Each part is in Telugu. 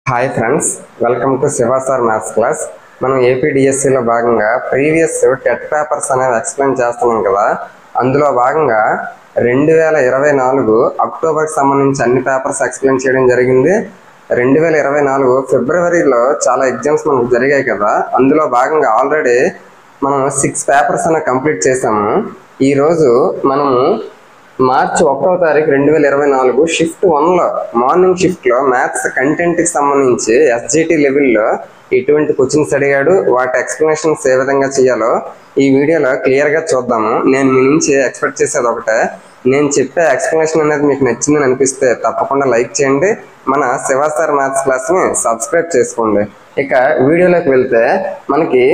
Hi friends, welcome to Shiva sir maths class. మనం ఏపీడిఎస్సిలో భాగంగా ప్రీవియస్ టెట్ పేపర్స్ అనేవి ఎక్స్ప్లెయిన్ చేస్తున్నాం కదా. అందులో భాగంగా 2024 అక్టోబర్కి సంబంధించి అన్ని పేపర్స్ ఎక్స్ప్లెయిన్ చేయడం జరిగింది. 2024 ఫిబ్రవరిలో చాలా ఎగ్జామ్స్ మనకు జరిగాయి కదా. అందులో భాగంగా ఆల్రెడీ మనం 6 పేపర్స్ అనేవి కంప్లీట్ చేసాము. ఈరోజు మనము మార్చి 1వ తారీఖు 2024 షిఫ్ట్ 1లో మార్నింగ్ షిఫ్ట్లో మ్యాథ్స్ కంటెంట్కి సంబంధించి ఎస్జిటి లెవెల్లో ఎటువంటి క్వశ్చన్స్ అడిగాడు, వాటి ఎక్స్ప్లెనేషన్స్ ఏ విధంగా చేయాలో ఈ వీడియోలో క్లియర్గా చూద్దాము. నేను మీ నుంచి ఎక్స్పెక్ట్ చేసేది ఒకటే, నేను చెప్పే ఎక్స్ప్లెనేషన్ అనేది మీకు నచ్చిందని అనిపిస్తే తప్పకుండా లైక్ చేయండి. మన శివ సార్ మ్యాథ్స్ క్లాస్ని సబ్స్క్రైబ్ చేసుకోండి. ఇక వీడియోలోకి వెళ్తే మనకి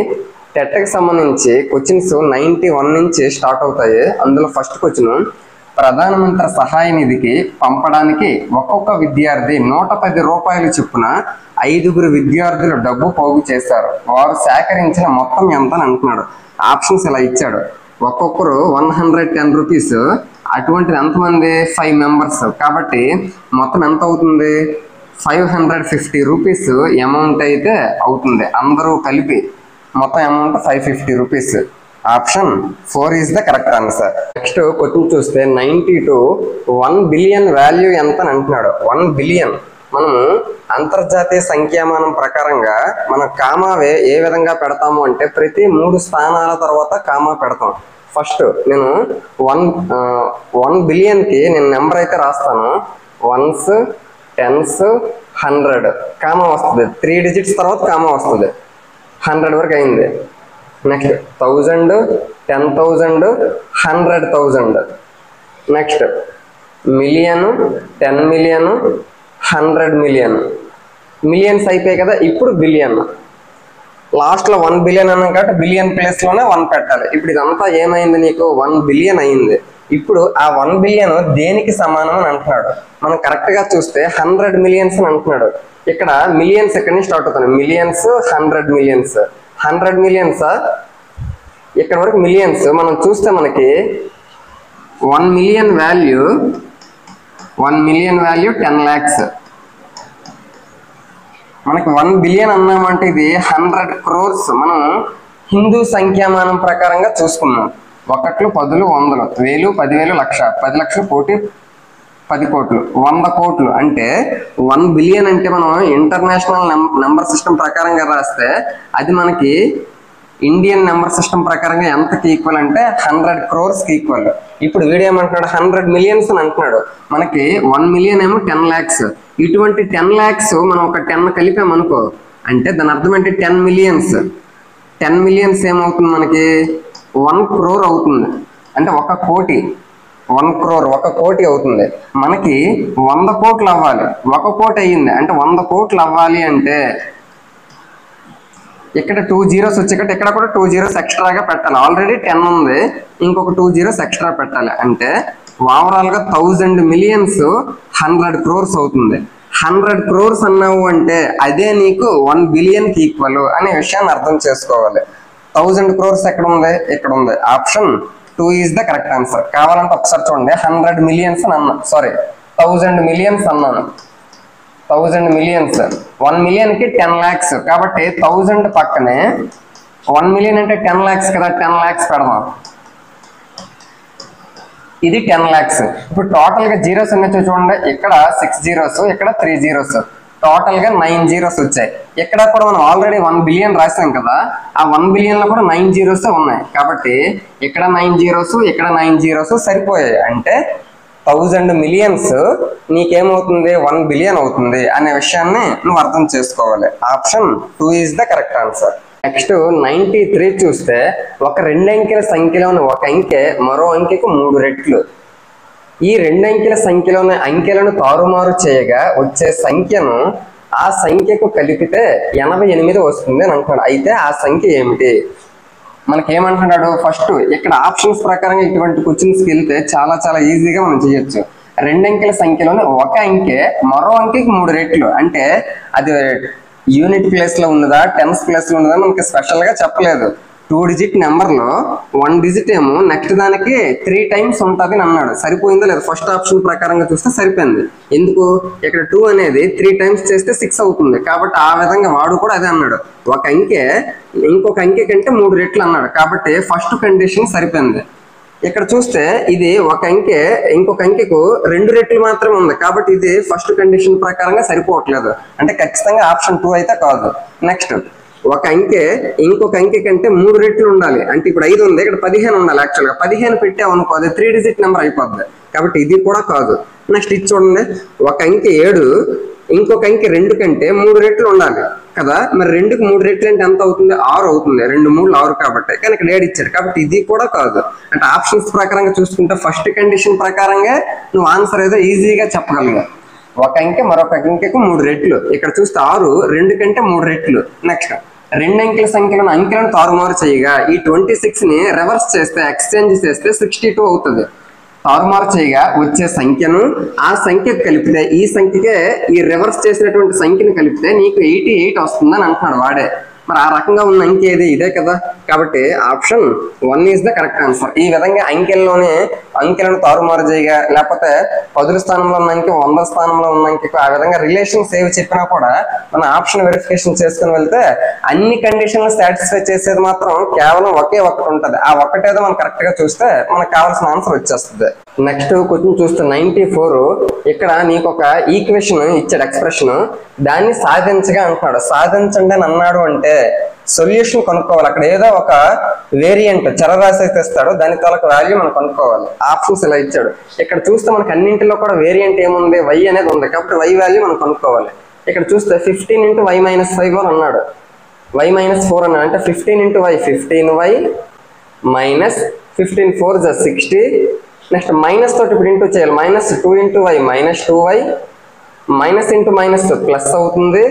టెట్కి సంబంధించి క్వశ్చన్స్ 91 నుంచి స్టార్ట్ అవుతాయి. అందులో ఫస్ట్ క్వశ్చన్, ప్రధానమంత్రి సహాయ నిధికి పంపడానికి ఒక్కొక్క విద్యార్థి 110 రూపాయలు చొప్పున 5 విద్యార్థులు డబ్బు పోగు చేశారు. వారు సేకరించిన మొత్తం ఎంత అని అంటున్నాడు. ఆప్షన్స్ ఇలా ఇచ్చాడు. ఒక్కొక్కరు 110 రూపీస్, అటువంటిది ఎంతమంది 5 మెంబర్స్ కాబట్టి మొత్తం ఎంత అవుతుంది 550 రూపీస్ అమౌంట్ అయితే అవుతుంది. అందరూ కలిపి మొత్తం amount 550 rupees. Option 4 is the correct answer. Next question చూస్తే 92 1 బిలియన్ వాల్యూ ఎంత అని అంటున్నాడు. 1 బిలియన్ మనము అంతర్జాతీయ సంఖ్యామానం ప్రకారంగా మనం కామావే ఏ విధంగా పెడతాము అంటే ప్రతి 3 స్థానాల తర్వాత కామా పెడతాం. ఫస్ట్ నేను 1 బిలియన్కి నేను నెంబర్ అయితే రాస్తాను. 1s 10s 100 కామా వస్తుంది. 3 డిజిట్స్ తర్వాత కామా వస్తుంది. 100 వరకు అయింది. Next 1000 10,000 100,000. Next million 10 million 100 million. Millions అయిపోయాయి కదా. ఇప్పుడు బిలియన్ లాస్ట్లో 1 బిలియన్ అన్నాం కాబట్టి బిలియన్ ప్లేస్లోనే 1 పెట్టాలి. ఇప్పుడు ఇదంతా ఏమైంది, నీకు 1 బిలియన్ అయింది. ఇప్పుడు ఆ 1 బిలియన్ దేనికి సమానం అని అంటున్నాడు. మనం కరెక్ట్గా చూస్తే 100 మిలియన్స్ అని అంటున్నాడు. ఇక్కడ మిలియన్స్ ఎక్కడి నుంచి స్టార్ట్ అవుతాయి, మిలియన్స్ 100 మిలియన్స్ 100 మిలియన్సా, ఇక్కడ వరకు మిలియన్స్. మనం చూస్తే మనకి 1 మిలియన్ వాల్యూ 10 lakhs. మనకి 1 బిలియన్ అన్నామంటే ఇది 100 crores. మనం హిందూ సంఖ్యామానం ప్రకారంగా చూసుకున్నాం. 1 10 100 1000 10,000 లక్ష 10 లక్షలు కోటి 10 కోట్లు 100 కోట్లు. అంటే 1 బిలియన్ అంటే మనం ఇంటర్నేషనల్ నెంబర్ సిస్టమ్ ప్రకారంగా రాస్తే అది మనకి ఇండియన్ నెంబర్ సిస్టమ్ ప్రకారంగా ఎంతకి ఈక్వల్ అంటే 100 crores ఈక్వల్. ఇప్పుడు వీడియో ఏమంటున్నాడు 100 మిలియన్స్ అని అంటున్నాడు. మనకి 1 మిలియన్ ఏమో 10 lakhs. ఇటువంటి 10 lakhs మనం ఒక 10 కలిపామనుకో అంటే దాని అర్థం అంటే 10 మిలియన్స్. 10 మిలియన్స్ ఏమవుతుంది మనకి 1 crore అవుతుంది. అంటే 1 కోటి 1 crore 1 కోటి అవుతుంది. మనకి 100 కోట్లు అవ్వాలి. 1 కోటి అయ్యింది అంటే 100 కోట్లు అవ్వాలి అంటే ఇక్కడ 2 zeros వచ్చి ఇక్కడ కూడా 2 zeros ఎక్స్ట్రాగా పెట్టాలి. ఆల్రెడీ 10 ఉంది, ఇంకొక 2 zeros ఎక్స్ట్రా పెట్టాలి. అంటే ఓవరాల్గా 1000 మిలియన్స్ 100 crores అవుతుంది. 100 crores అన్నావు అంటే అదే నీకు 1 బిలియన్కి ఈక్వల్ అనే విషయాన్ని అర్థం చేసుకోవాలి. 1000 crores ఎక్కడ ఉంది, ఇక్కడ ఉంది. Option 2 is the correct answer. కావాలంటే ఒకసారి చూడండి. 100 మిలియన్స్ అని అన్నా, సారీ 1000 మిలియన్స్ అన్నాను. 1000 మిలియన్స్ 1 మిలియన్కి 10 lakhs కాబట్టి 1000 పక్కనే 1 మిలియన్ అంటే 10 lakhs కదా. 10 lakhs పెడదాం. ఇది 10 lakhs. ఇప్పుడు టోటల్గా జీరోస్ ఉన్నట్టు చూడండి. ఇక్కడ 6 zeros, ఇక్కడ 3 zeros, టోటల్గా 9 zeros వచ్చాయి. ఇక్కడ కూడా మనం ఆల్రెడీ 1 బిలియన్ రాసాం కదా. ఆ 1 బిలియన్లో కూడా 9 zeros ఉన్నాయి కాబట్టి ఇక్కడ 9 zeros, ఇక్కడ 9 zeros సరిపోయాయి. అంటే 1000 మిలియన్స్ నీకేమవుతుంది 1 బిలియన్ అవుతుంది అనే విషయాన్ని నువ్వు అర్థం చేసుకోవాలి. Option 2 is the correct answer. Next 93 చూస్తే ఒక 2 అంకెల సంఖ్యలోని ఒక అంకె మరో అంకెకు 3 రెట్లు. ఈ 2 అంకెల సంఖ్యలోని అంకెలను తారుమారు చేయగా వచ్చే సంఖ్యను ఆ సంఖ్యకు కలిపితే 88 వస్తుంది అని అంటున్నాడు. అయితే ఆ సంఖ్య ఏమిటి? మనకేమంటున్నాడు ఫస్ట్ ఇక్కడ ఆప్షన్స్ ప్రకారంగా ఇటువంటి క్వశ్చన్స్కి వెళ్తే చాలా చాలా ఈజీగా మనం చేయొచ్చు. 2 అంకెల సంఖ్యలోనే ఒక అంకె మరో అంకెకి 3 రెట్లు. అంటే అది యూనిట్ ప్లేస్లో ఉన్నదా, టెన్స్ ప్లేస్లో ఉన్నదా మనకి స్పెషల్గా చెప్పలేదు. 2 డిజిట్ నెంబర్లో 1 డిజిట్ ఏమో నెక్స్ట్ దానికి 3 టైమ్స్ ఉంటుంది అని అన్నాడు. సరిపోయిందో లేదా? ఫస్ట్ ఆప్షన్ ప్రకారంగా చూస్తే సరిపోయింది. ఎందుకు? ఇక్కడ 2 అనేది 3 టైమ్స్ చేస్తే 6 అవుతుంది కాబట్టి ఆ విధంగా వాడు కూడా అదే అన్నాడు. ఒక అంకె ఇంకొక అంకె కంటే 3 రెట్లు అన్నాడు కాబట్టి ఫస్ట్ కండిషన్ సరిపోయింది. ఇక్కడ చూస్తే ఇది ఒక అంకె ఇంకొక అంకెకు 2 రెట్లు మాత్రమే ఉంది కాబట్టి ఇది ఫస్ట్ కండిషన్ ప్రకారంగా సరిపోవట్లేదు. అంటే ఖచ్చితంగా ఆప్షన్ 2 అయితే కాదు. నెక్స్ట్, ఒక అంకె ఇంకొక అంకె కంటే 3 రెట్లు ఉండాలి. అంటే ఇప్పుడు 5 ఉంది, ఇక్కడ 15 ఉండాలి. యాక్చువల్గా 15 పెట్టామనుకో అది 3 డిజిట్ నెంబర్ అయిపోద్ది కాబట్టి ఇది కూడా కాదు. నెక్స్ట్ ఇది చూడండి, ఒక అంకె 7 ఇంకొక అంకె 2 కంటే 3 రెట్లు ఉండాలి కదా. మరి 2కి 3 రెట్లు అంటే ఎంత అవుతుంది? 6 అవుతుంది. 2 3 6 కాబట్టి. కానీ ఇక్కడ 7 ఇచ్చాడు కాబట్టి ఇది కూడా కాదు. అంటే ఆప్షన్స్ ప్రకారంగా చూసుకుంటే ఫస్ట్ కండిషన్ ప్రకారంగా నువ్వు ఆన్సర్ ఏదో ఈజీగా చెప్పగలిగా. ఒక అంకె మరొక అంకెకు 3 రెట్లు. ఇక్కడ చూస్తే 6 2 కంటే 3 రెట్లు. నెక్స్ట్, 2 అంకెల అంకెలను తారుమారు చేయగా ఈ 26ని రివర్స్ చేస్తే ఎక్స్చేంజ్ చేస్తే 62 అవుతుంది. తారుమారు చేయగా వచ్చే సంఖ్యను ఆ సంఖ్యకు కలిపితే ఈ సంఖ్యకే ఈ రివర్స్ చేసినటువంటి సంఖ్యను కలిపితే నీకు 88 వస్తుందని అంటున్నాడు వాడే. మరి ఆ రకంగా ఉన్న అంకె ఏది? ఇదే కదా. కాబట్టి option 1 is the correct answer. ఈ విధంగా అంకెలను తారుమారు చేయగా లేకపోతే 10ల స్థానంలో ఉన్న అంకె 100ల స్థానంలో ఉన్న అంకెకు ఆ విధంగా రిలేషన్స్ ఏవి చెప్పినా కూడా మన ఆప్షన్ వెరిఫికేషన్ చేసుకుని వెళ్తే అన్ని కండిషన్లు సాటిస్ఫై చేసేది మాత్రం కేవలం ఒకే ఒక్కటి ఉంటుంది. ఆ ఒక్కటేదో మనం కరెక్ట్ గా చూస్తే మనకు కావాల్సిన ఆన్సర్ వచ్చేస్తుంది. నెక్స్ట్ క్వశ్చన్ చూస్తే 94. ఇక్కడ నీకు ఒక ఈక్వేషన్ ఇచ్చాడు, ఎక్స్ప్రెషన్, దాన్ని సాధించగా అంటున్నాడు. సాధించండి అని అన్నాడు అంటే సొల్యూషన్ కనుక్కోవాలి. అక్కడ ఏదో ఒక వేరియంట్ చరరాశి అయితే ఇస్తాడు, దాని తాలూకు వాల్యూ మనం కనుక్కోవాలి. ఆప్షన్స్ ఇలా ఇచ్చాడు. ఇక్కడ చూస్తే మనకు అన్నింటిలో కూడా వేరియంట్ ఏముంది? y అనేది ఉంది కాబట్టి y వాల్యూ మనం కనుక్కోవాలి. ఇక్కడ చూస్తే 15 × y - 5 అని అన్నాడు. y - 4 అన్నాడు. అంటే 15 × y 15y minus 15 4 = 60. Next minus తోటి ఇప్పుడు ఇంటూ చేయాలి. -2 × y -2y minus into minus plus అవుతుంది.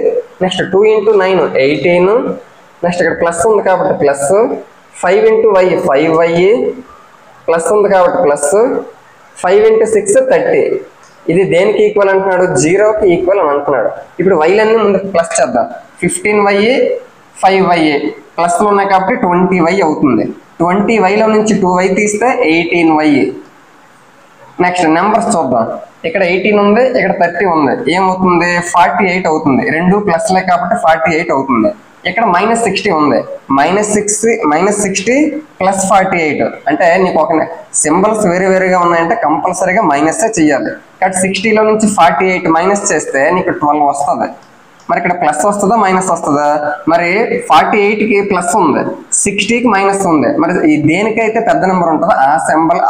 నెక్స్ట్ 2 × 9 18. నెక్స్ట్ ఇక్కడ ప్లస్ ఉంది కాబట్టి ప్లస్ 5 × y 5y ప్లస్ ఉంది కాబట్టి ప్లస్ 5 × 6 30. ఇది దేనికి ఈక్వల్ అంటున్నాడు? 0కి ఈక్వల్ అని అంటున్నాడు. ఇప్పుడు వైలన్నీ ముందు ప్లస్ చేద్దాం. 15y 5y ప్లస్లు ఉన్నాయి కాబట్టి 20y అవుతుంది. 20yలో నుంచి 2y తీస్తే 18y. నెక్స్ట్ నెంబర్స్ చూద్దాం. ఇక్కడ 18 ఉంది, ఇక్కడ 30 ఉంది. ఏమవుతుంది? 48 అవుతుంది. 2 ప్లస్లే కాబట్టి 48 అవుతుంది. ఇక్కడ -60 ఉంది. -60 ప్లస్ 48 అంటే నీకు ఒక సింబల్స్ వేరుగా ఉన్నాయంటే కంపల్సరీగా మైనస్ చేయాలి. కాబట్టి 60లో నుంచి 48 మైనస్ చేస్తే నీకు 12 వస్తుంది. మరి ఇక్కడ ప్లస్ వస్తుందా మైనస్ వస్తుందా? మరి 48కి ప్లస్ ఉంది, 60కి మైనస్ ఉంది. మరి దేనికైతే పెద్ద నెంబర్ ఉంటుందో ఆ సింబల్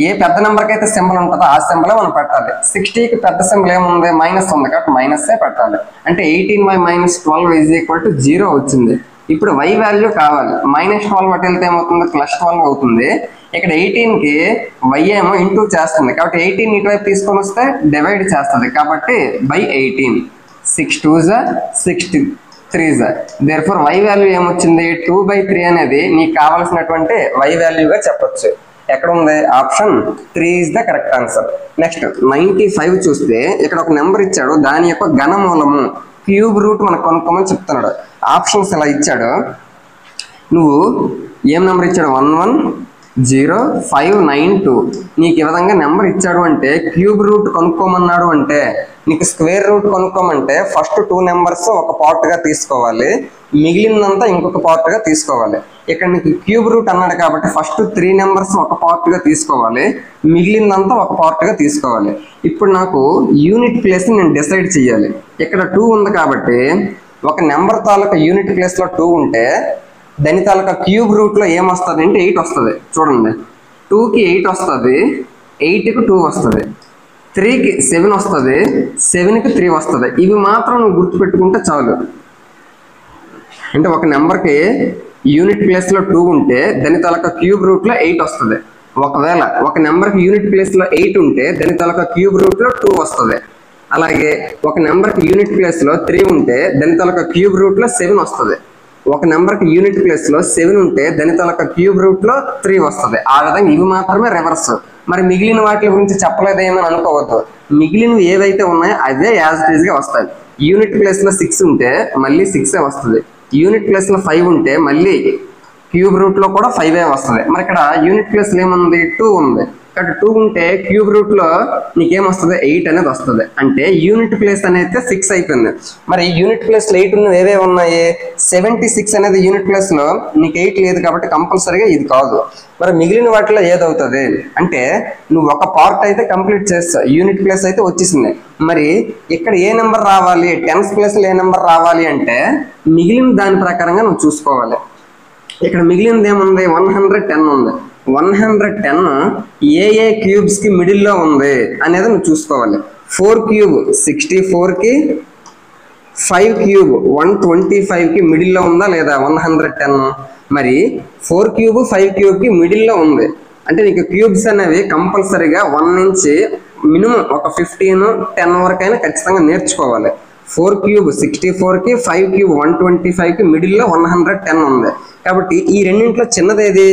ఏ పెద్ద నెంబర్కి అయితే సింబల్ ఉంటుందో ఆ సింబలే మనం పెట్టాలి. 60కి పెద్ద సింబల్ ఏముంది? మైనస్ ఉంది కాబట్టి మైనస్సే పెట్టాలి. అంటే 18y - 12 = 0 వచ్చింది. ఇప్పుడు y వాల్యూ కావాలి. -12 అటు వెళ్తే ఏమవుతుంది? +12 అవుతుంది. ఇక్కడ 18కి y ఏమో ఇంటూ చేస్తుంది కాబట్టి 18 ఇటువైపు తీసుకొని వస్తే డివైడ్ చేస్తుంది కాబట్టి /18. 6 2 = 63. దేర్ఫోర్ y వాల్యూ ఏమొచ్చింది? 2/3 అనేది నీకు కావాల్సినటువంటి y వాల్యూగా చెప్పొచ్చు. ఎక్కడ ఉంది? Option 3 is the correct answer. Next 95 చూస్తే ఇక్కడ ఒక నెంబర్ ఇచ్చాడు, దాని యొక్క ఘనమూలము క్యూబ్ రూట్ మనకు కనుక్కోమని చెప్తున్నాడు. ఆప్షన్స్ ఇలా ఇచ్చాడు. నువ్వు ఏం నెంబర్ ఇచ్చాడు? 110592. నీకు ఈ విధంగా నెంబర్ ఇచ్చాడు అంటే క్యూబ్ రూట్ కనుక్కోమన్నాడు అంటే నీకు స్క్వేర్ రూట్ కనుక్కోమంటే ఫస్ట్ 2 నెంబర్స్ ఒక పార్ట్గా తీసుకోవాలి, మిగిలినంతా ఇంకొక పార్ట్గా తీసుకోవాలి. ఇక్కడ నీకు క్యూబ్ రూట్ అన్నాడు కాబట్టి ఫస్ట్ 3 నెంబర్స్ ఒక పార్ట్గా తీసుకోవాలి, మిగిలినంతా ఒక పార్ట్గా తీసుకోవాలి. ఇప్పుడు నాకు యూనిట్ ప్లేస్ని నేను డిసైడ్ చేయాలి. ఇక్కడ 2 ఉంది కాబట్టి ఒక నెంబర్ తాలూకా యూనిట్ ప్లేస్లో 2 ఉంటే దాని తాలూకా క్యూబ్ రూట్లో ఏమొస్తుంది అంటే 8 వస్తుంది. చూడండి, 2కి 8 వస్తుంది, 8కి 2 వస్తుంది, 3కి 7 వస్తుంది, 7కి 3 వస్తుంది. ఇవి మాత్రం నువ్వు గుర్తుపెట్టుకుంటే చాలు. అంటే ఒక నెంబర్కి యూనిట్ ప్లేస్లో 2 ఉంటే దాని తాలూకా క్యూబ్ రూట్లో 8 వస్తుంది. ఒకవేళ ఒక నెంబర్కి యూనిట్ ప్లేస్లో 8 ఉంటే దాని తాలూకా క్యూబ్ రూట్లో 2 వస్తుంది. అలాగే ఒక నెంబర్కి యూనిట్ ప్లేస్లో 3 ఉంటే దాని తాలూకా క్యూబ్ రూట్లో 7 వస్తుంది. ఒక నెంబర్కి యూనిట్ ప్లేస్లో 7 ఉంటే దాని తాలూకా క్యూబ్ రూట్లో 3 వస్తుంది. ఆ విధంగా ఇవి మాత్రమే రివర్స్. మరి మిగిలిన వాటి గురించి చెప్పలేదేమని అనుకోవద్దు. మిగిలినవి ఏవైతే ఉన్నాయో అవే యాజ్ ఇట్ ఈజ్గా వస్తాయి. యూనిట్ ప్లేస్లో 6 ఉంటే మళ్ళీ 6 వస్తుంది. యూనిట్ ప్లేస్లో 5 ఉంటే మళ్ళీ క్యూబ్ రూట్ లో కూడా 5 వస్తుంది. మరి ఇక్కడ యూనిట్ ప్లేస్ లో ఏముంది 2 ఉంది. కాబట్టి 2 ఉంటే క్యూబ్ రూట్ లో నీకేం వస్తుంది 8 అనేది వస్తుంది. అంటే యూనిట్ ప్లేస్ అనేది 6 అయిపోయింది. మరి యూనిట్ ప్లేస్ లో 8 ఉన్నవి ఏవే ఉన్నాయి? 76 అనేది యూనిట్ ప్లేస్ లో నీకు 8 లేదు కాబట్టి కంపల్సరీగా ఇది కాదు. మరి మిగిలిన వాటిలో ఏదవుతుంది అంటే నువ్వు ఒక పార్ట్ అయితే కంప్లీట్ చేస్తావు, యూనిట్ ప్లేస్ అయితే వచ్చేసింది. మరి ఇక్కడ ఏ నెంబర్ రావాలి, టెన్స్ ప్లేస్ లో ఏ నెంబర్ రావాలి అంటే మిగిలిన దాని ప్రకారంగా నువ్వు చూసుకోవాలి. ఇక్కడ మిగిలినది ఏముంది 110 ఉంది. 110 ఏ క్యూబ్స్ కి మిడిల్ లో ఉంది అనేది నువ్వు చూసుకోవాలి. 4 క్యూబ్ 64 కి 5 క్యూబ్ 125 కి మిడిల్ లో ఉందా లేదా 110? మరి 4 క్యూబ్ 5 క్యూబ్ కి మిడిల్ లో ఉంది అంటే నీకు క్యూబ్స్ అనేవి కంపల్సరీగా 1 నుంచి మినిమం ఒక 15 10 వరకు అయినా ఖచ్చితంగా నేర్చుకోవాలి. 4 క్యూబ్ 64 కి 5 క్యూబ్ 125 కి మిడిల్ లో 110 ఉంది. కాబట్టి ఈ రెండింటిలో చిన్నది ఏది?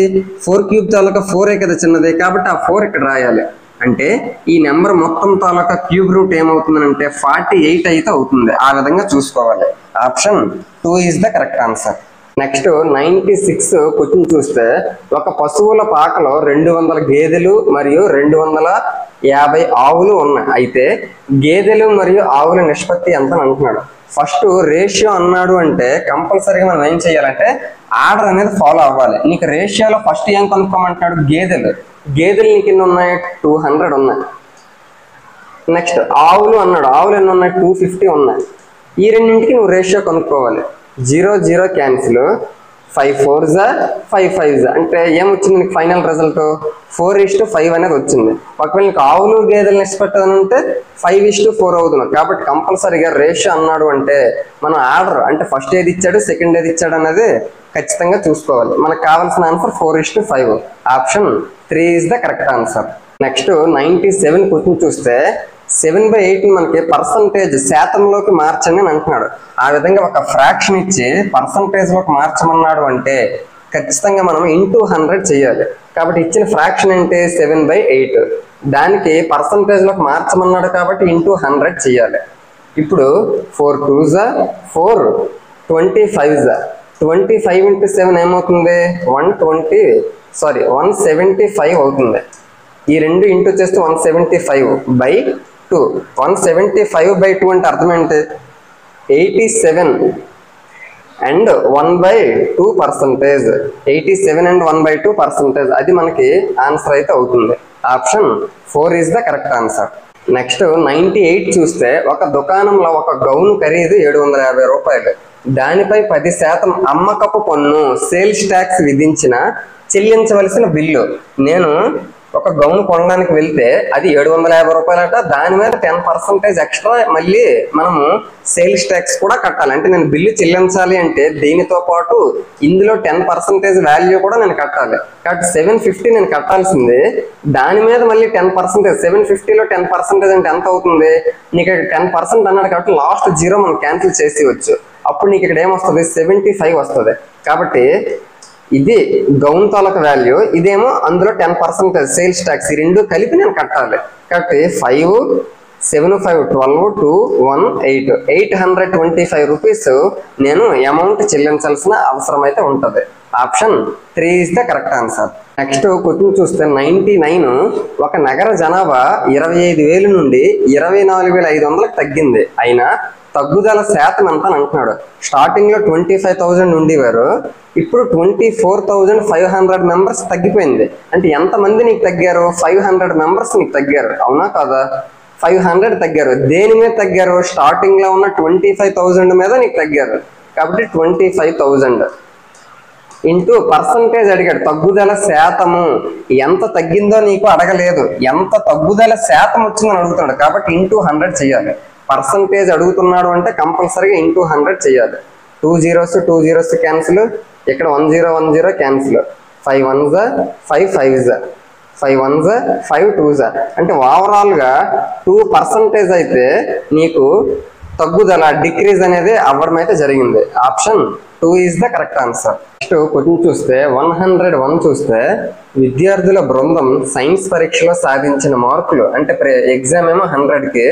4 క్యూబ్ తాలూకా 4 కదా చిన్నది, కాబట్టి ఆ 4 ఇక్కడ రాయాలి. అంటే ఈ నెంబర్ మొత్తం తాలూకా క్యూబ్ రూట్ ఏమవుతుందంటే 48 అయితే అవుతుంది. ఆ విధంగా చూసుకోవాలి. Option 2 is the correct answer. Next 96 question చూస్తే ఒక పశువుల పాకలో 200 గేదెలు మరియు 250 ఆవులు ఉన్నాయి. అయితే గేదెలు మరియు ఆవుల నిష్పత్తి ఎంత అంటున్నాడు. ఫస్ట్ రేషియో అన్నాడు అంటే కంపల్సరీగా మనం ఏం చేయాలంటే ఆర్డర్ అనేది ఫాలో అవ్వాలి. నీకు రేషియోలో ఫస్ట్ ఏం కనుక్కోమంటాడు? గేదెలు నీకు ఎన్ని ఉన్నాయి? 200 ఉన్నాయి. నెక్స్ట్ ఆవులు అన్నాడు, ఆవులు ఎన్ని ఉన్నాయి? 250 ఉన్నాయి. ఈ రెండింటికి నువ్వు రేషియో కనుక్కోవాలి. 0 0 క్యాన్సిల్, 5 4s 5 5s అంటే ఏమొచ్చింది నీకు ఫైనల్ రిజల్ట్? 4:5 అనేది వచ్చింది. ఒకవేళ నీకు ఆవులు గేదెలు నిష్పత్తి అని ఉంటే 5:4 అవుతున్నావు. కాబట్టి కంపల్సరీగా రేషియో అన్నాడు అంటే మనం ఆర్డర్ అంటే ఫస్ట్ ఏది ఇచ్చాడు సెకండ్ ఏది ఇచ్చాడు అనేది ఖచ్చితంగా చూసుకోవాలి. మనకు కావాల్సిన answer 4:5. Option 3 is the correct answer. Next 97 question చూస్తే 7/8 మనకి పర్సంటేజ్ శాతంలోకి మార్చండి అని అంటున్నాడు. ఆ విధంగా ఒక ఫ్రాక్షన్ ఇచ్చి పర్సంటేజ్ లోకి మార్చమన్నాడు అంటే ఖచ్చితంగా మనం ఇంటూ 100 చేయాలి. కాబట్టి ఇచ్చిన ఫ్రాక్షన్ అంటే 7/8, దానికి పర్సంటేజ్ లోకి మార్చమన్నాడు కాబట్టి ఇంటూ 100 చేయాలి. ఇప్పుడు 4 2s 4 25s 25 into 7 ఏమవుతుంది? 175 అవుతుంది. ఈ రెండు ఇంటూ చేస్తే 175/2. 175/2 అంటే అర్థం ఏంటి? 87 and 1/2%. 87 and 1/2%. అది మనకి ఆన్సర్ అయితే అవుతుంది. Option 4 is the correct answer. Next 98 చూస్తే ఒక దుకాణంలో ఒక గౌను ఖరీదు 750 రూపాయలు. దానిపై 10% అమ్మకపు పన్ను సేల్స్ ట్యాక్స్ విధించిన చెల్లించవలసిన బిల్లు. నేను ఒక గౌను కొనడానికి వెళ్తే అది 750 రూపాయలట, దాని మీద 10% ఎక్స్ట్రా మళ్ళీ మనము సేల్స్ ట్యాక్స్ కూడా కట్టాలి. అంటే నేను బిల్లు చెల్లించాలి అంటే దీనితో పాటు ఇందులో 10% వాల్యూ కూడా నేను కట్టాలి. కాబట్టి 750 నేను కట్టాల్సింది, దాని మీద మళ్ళీ 10%. 750లో 10% అంటే ఎంత అవుతుంది? నీకు 10% అన్నాడు కాబట్టి లాస్ట్ 0 మనం క్యాన్సిల్ చేసేయచ్చు. అప్పుడు నీకు ఇక్కడ ఏమొస్తుంది? 75 వస్తుంది. కాబట్టి ఇది గౌన్ తాలూకా వాల్యూ, ఇదేమో అందులో 10% సేల్స్ ట్యాక్స్, ఈ రెండు కలిపి నేను కట్టాలి. కాబట్టి 5 7 5 12 2 1 8 825 రూపీస్ నేను అమౌంట్ చెల్లించాల్సిన అవసరం అయితే ఉంటుంది. Option 3 is the correct answer. Next question చూస్తే 99 ఒక నగర జనాభా 25,000 నుండి 24,500 తగ్గింది. అయినా తగ్గుదల శాతం ఎంత అని అంటున్నాడు. స్టార్టింగ్ లో 25,000 ఉండేవారు, ఇప్పుడు 24,500 మెంబర్స్ తగ్గిపోయింది. అంటే ఎంతమంది నీకు తగ్గారు? 500 మెంబర్స్ నీకు తగ్గారు. అవునా కాదా? 500 తగ్గారు. దేని మీద తగ్గారు? స్టార్టింగ్ లో ఉన్న 25,000 మీద నీకు తగ్గారు. కాబట్టి 25,000 ఇంటూ పర్సంటేజ్ అడిగాడు. తగ్గుదల శాతము ఎంత తగ్గిందో నీకు అడగలేదు, ఎంత తగ్గుదల శాతం వచ్చిందని అడుగుతున్నాడు. కాబట్టి ఇంటూ 100 చేయాలి. పర్సంటేజ్ అడుగుతున్నాడు అంటే కంపల్సరీగా ఇంటూ 100 చేయాలి. 2 zeros క్యాన్సిల్, ఇక్కడ 1 0 cancel, 5 1s 5 5s 5 1s 5 2s. అంటే ఓవరాల్ గా 2% అయితే నీకు తగ్గుదల డిక్రీజ్ అనేది అవ్వడం అయితే జరిగింది. Option 2 is the correct answer. Next question చూస్తే 101 చూస్తే విద్యార్థుల బృందం సైన్స్ పరీక్షలో సాధించిన మార్కులు, అంటే ఎగ్జామ్ ఏమో 100కి,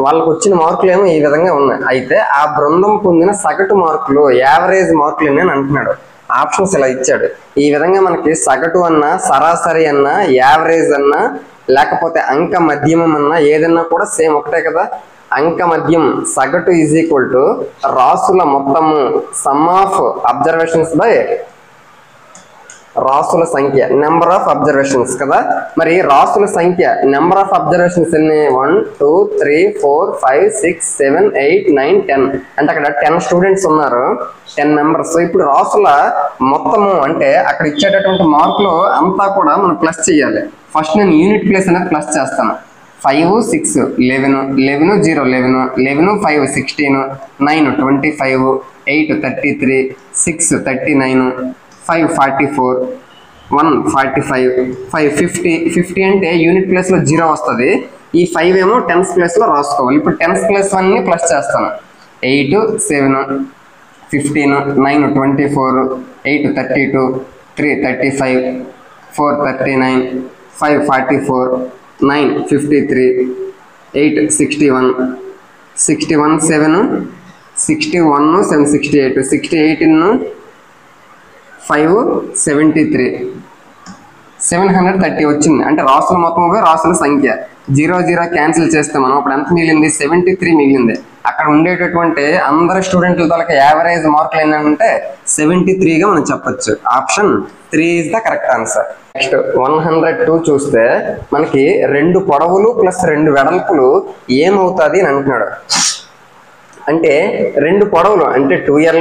వాళ్ళకు వచ్చిన మార్కులు ఏమో ఈ విధంగా ఉన్నాయి. అయితే ఆ బృందం పొందిన సగటు మార్కులు, యావరేజ్ మార్కులు అని అంటున్నాడు. ఆప్షన్స్ ఇలా ఇచ్చాడు. ఈ విధంగా మనకి సగటు అన్నా, సరాసరి అన్నా, యావరేజ్ అన్నా, లేకపోతే అంక మధ్యమం అన్నా ఏదన్నా కూడా సేమ్ ఒకటే కదా. అంక మధ్యం సగటు ఈజ్ ఈక్వల్ టు రాసుల మొత్తము సమ్ ఆఫ్ అబ్జర్వేషన్స్ బై రాసుల సంఖ్య, నెంబర్ ఆఫ్ అబ్జర్వేషన్స్ కదా. మరి రాసుల సంఖ్య, నెంబర్ ఆఫ్ అబ్జర్వేషన్స్ ఎన్ని? 1 2 3 4 5 6 7 8 9 10 అంటే అక్కడ 10 స్టూడెంట్స్ ఉన్నారు, 10 మెంబర్స్. ఇప్పుడు రాసుల మొత్తము అంటే అక్కడ ఇచ్చేటటువంటి మార్కులు అంతా కూడా మనం ప్లస్ చేయాలి. ఫస్ట్ నేను యూనిట్ ప్లేస్ అనేది ప్లస్ చేస్తాను. 5 6 11 11 0 11 11 5 16 9 25 8 33 6 39 5 44 1 45 5 50 50 అంటే యూనిట్ ప్లేస్లో 0 వస్తుంది. ఈ 5 ఏమో టెన్స్ ప్లేస్లో రాసుకోవాలి. ఇప్పుడు టెన్స్ ప్లేస్ అన్ని ప్లస్ చేస్తాను. 8 7 15 9 24 8 32 3 35 4 39 5 44 9 53 8 61 61 7 61 7 68 68 5 73 730 వచ్చింది. అంటే రాసుల మొత్తం రాసుల సంఖ్య 0 0 క్యాన్సిల్ చేస్తే మనం అప్పుడు ఎంత మిగిలింది? 73 మిగిలింది. అక్కడ ఉండేటటువంటి అందరు స్టూడెంట్ల తలకి యావరేజ్ మార్కులు ఏంటంటే 73గా మనం చెప్పొచ్చు. Option 3 is the correct answer. Next 102 చూస్తే మనకి 2 పొడవులు ప్లస్ 2 వెడల్పులు ఏమవుతుంది అని అంటున్నాడు. అంటే 2 పొడవులు అంటే 2L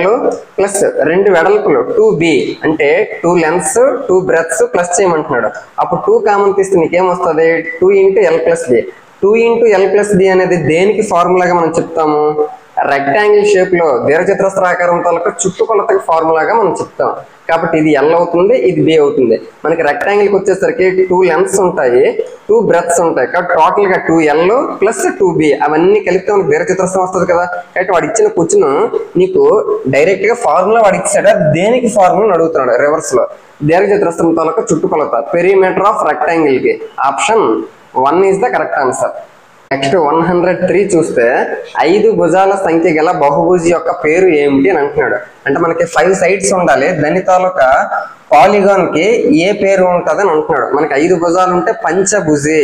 ప్లస్ 2 వెడల్పులు 2B అంటే 2 లెన్స్ 2 బ్రెత్స్ ప్లస్ చేయమంటున్నాడు. అప్పుడు 2 కామన్ తీస్తే నీకేమొస్తుంది? 2 × L + B. 2 × L + B అనేది దేనికి ఫార్ములాగా మనం చెప్తాము? రెక్టాంగిల్ షేప్ లో దీర్ఘచతురస్రాకారం తాలూకా చుట్టుకొలతకి ఫార్ములాగా మనం చెప్తాం. కాబట్టి ఇది L అవుతుంది, ఇది B అవుతుంది. మనకి రెక్టాంగిల్కి వచ్చేసరికి 2 లెన్స్ ఉంటాయి, 2 బ్రెత్స్ ఉంటాయి. కాబట్టి టోటల్ గా 2L + 2B అవన్నీ కలిపితే మనకి దీర్ఘచతురస్రం వస్తుంది కదా. కాబట్టి వాడు ఇచ్చిన క్వశ్చన్ నీకు డైరెక్ట్ గా ఫార్ములా వాడు ఇచ్చాడా, దేనికి ఫార్ములా అడుగుతున్నాడు రివర్స్ లో. దీర్ఘచతురస్రం తాలూకా చుట్టుకొలత పెరిమీటర్ ఆఫ్ రెక్టాంగిల్ కి option 1 is the correct answer. Next 103 చూస్తే 5 భుజాల సంఖ్య గల బహుభుజి యొక్క పేరు ఏమిటి అని అంటున్నాడు. అంటే మనకి 5 సైడ్స్ ఉండాలి, దాని తాలూకా పాలిగాన్ కి ఏ పేరు ఉంటుంది అని అంటున్నాడు. మనకి 5 భుజాలు ఉంటే పంచభుజి,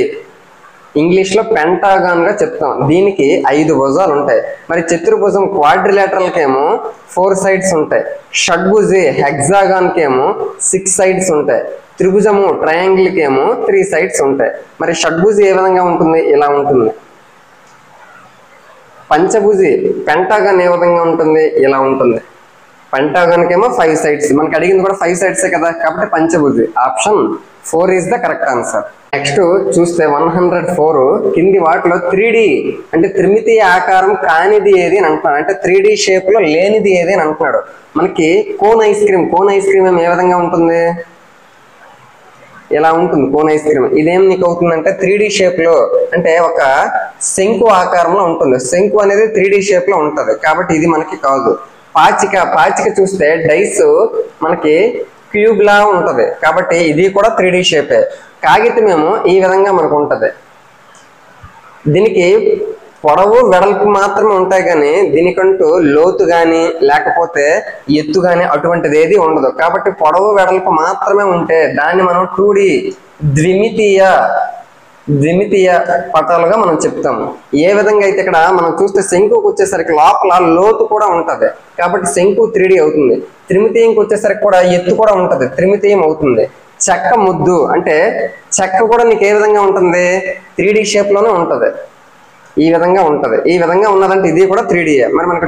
ఇంగ్లీష్ లో పెంటాగాన్ గా చెప్తాం. దీనికి 5 భుజాలు ఉంటాయి. మరి చతుర్భుజం క్వాడ్రిలేటరల్ కేమో 4 సైడ్స్ ఉంటాయి. షడ్భుజి హెక్సాగాన్ కేమో 6 సైడ్స్ ఉంటాయి. త్రిభుజము ట్రయాంగిల్ కేమో 3 సైడ్స్ ఉంటాయి. మరి షడ్భుజి ఏ విధంగా ఉంటుంది? ఇలా ఉంటుంది. పంచభుజి పెంటాగాన్ ఏ విధంగా ఉంటుంది? ఇలా ఉంటుంది. పెంటాగాన్ కేమో 5 సైడ్స్, మనకి అడిగింది కూడా 5 సైడ్సే కదా, కాబట్టి పంచభుజి. Option 4 is the correct answer. Next చూస్తే 104 కింది వాటిలో 3D అంటే త్రిమితీయ ఆకారం కానిది ఏది అని అంటున్నాడు. అంటే 3D షేప్ లో లేనిది ఏది అని అంటున్నాడు. మనకి కోన్ ఐస్ క్రీమ్ ఏ విధంగా ఉంటుంది? ఇలా ఉంటుంది కోన్ ఐస్ క్రీమ్. ఇదేం నీకు అవుతుందంటే 3D షేప్ లో, అంటే ఒక శంకు ఆకారంలో ఉంటుంది. శంకు అనేది 3D షేప్ లో ఉంటది, కాబట్టి ఇది మనకి కాదు. పాచిక చూస్తే డైస్ మనకి క్యూబ్ లా ఉంటది, కాబట్టి ఇది కూడా 3D షేపే. కాగితం ఏమో ఈ విధంగా మనకు ఉంటది. దీనికి పొడవు వెడల్పు మాత్రమే ఉంటాయి, కానీ దీనికంటూ లోతు కానీ లేకపోతే ఎత్తు కానీ అటువంటిది ఏది ఉండదు. కాబట్టి పొడవు వెడల్పు మాత్రమే ఉంటే దాన్ని మనం 2D ద్విమితీయ పటాలుగా మనం చెప్తాము. ఏ విధంగా అయితే ఇక్కడ మనం చూస్తే శంకుకు వచ్చేసరికి లోపల లోతు కూడా ఉంటది, కాబట్టి శంకు 3D అవుతుంది. త్రిమితీయంకి వచ్చేసరికి కూడా ఎత్తు కూడా ఉంటది, త్రిమితీయం అవుతుంది. చెక్క ముద్దు అంటే చెక్క కూడా నీకు ఏ విధంగా ఉంటుంది? 3D షేప్ లోనే ఉంటది. ఈ విధంగా ఉంటది. ఈ విధంగా ఉన్నదంటే ఇది కూడా 3D. మరి మనకు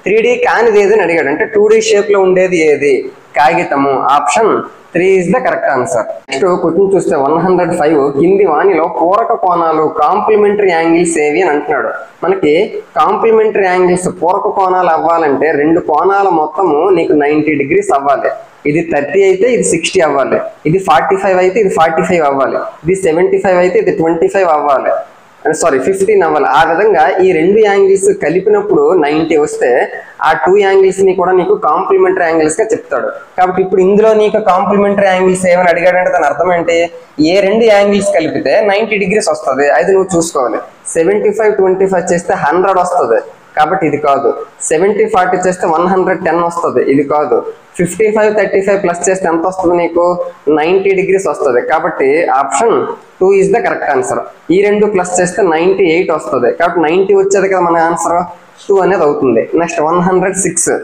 3D కానిది ఏది అని అడిగాడు. అంటే 2D షేప్ లో ఉండేది ఏది? కాగితము. Option 3 is the correct answer. Next question చూస్తే 105 కింది వాణిలో పూరక కోణాలు కాంప్లిమెంటరీ యాంగిల్స్ ఏవి అని అంటున్నాడు. మనకి కాంప్లిమెంటరీ యాంగిల్స్ పూరక కోణాలు అవ్వాలంటే 2 కోణాల మొత్తము నీకు 90 degrees అవ్వాలి. ఇది 30 అయితే ఇది 60 అవ్వాలి, ఇది 45 అయితే ఇది 45 అవ్వాలి, ఇది 75 అయితే ఇది 25 అవ్వాలి, 15 అవ్వాలి. ఆ విధంగా ఈ 2 యాంగిల్స్ కలిపినప్పుడు 90 వస్తే ఆ 2 యాంగిల్స్ ని కూడా నీకు కాంప్లిమెంటరీ యాంగిల్స్ గా చెప్తాడు. కాబట్టి ఇప్పుడు ఇందులో నీకు కాంప్లిమెంటరీ యాంగిల్స్ ఏమని అడిగాడంటే దాని అర్థం ఏంటి? ఏ 2 యాంగిల్స్ కలిపితే 90 degrees వస్తుంది, అది నువ్వు చూసుకోవాలి. 75 25 చేస్తే 100 వస్తుంది. కాబట్టి ఇది కాదు. 70 40 చేస్తే 110 వస్తుంది, ఇది కాదు. 55 35 ప్లస్ చేస్తే ఎంత వస్తుంది నీకు? 90 degrees వస్తుంది. కాబట్టి option 2 is the correct answer. ఈ రెండు ప్లస్ చేస్తే 98 వస్తుంది. కాబట్టి 90 వచ్చేది కదా మన ఆన్సర్, 2 అనేది అవుతుంది. నెక్స్ట్ 106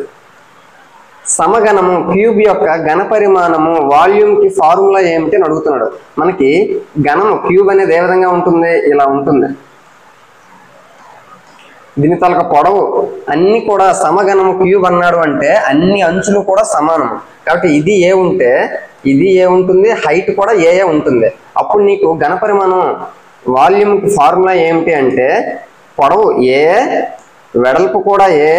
సమగణము క్యూబ్ యొక్క ఘన పరిమాణము వాల్యూమ్ కి ఫార్ములా ఏమిటి అని అడుగుతున్నాడు. మనకి ఘనము క్యూబ్ అనేది ఏ విధంగా ఉంటుంది? ఇలా ఉంటుంది. దీని తాలూకా పొడవు అన్ని కూడా సమగణము క్యూబ్ అన్నాడు అంటే అన్ని అంచులు కూడా సమానం. కాబట్టి ఇది ఏ ఉంటే ఇది ఏ ఉంటుంది, హైట్ కూడా ఏ ఉంటుంది. అప్పుడు నీకు ఘన పరిమాణం వాల్యూమ్ కి ఫార్ములా ఏమిటి అంటే పొడవు ఏ, వెడల్పు కూడా ఏ,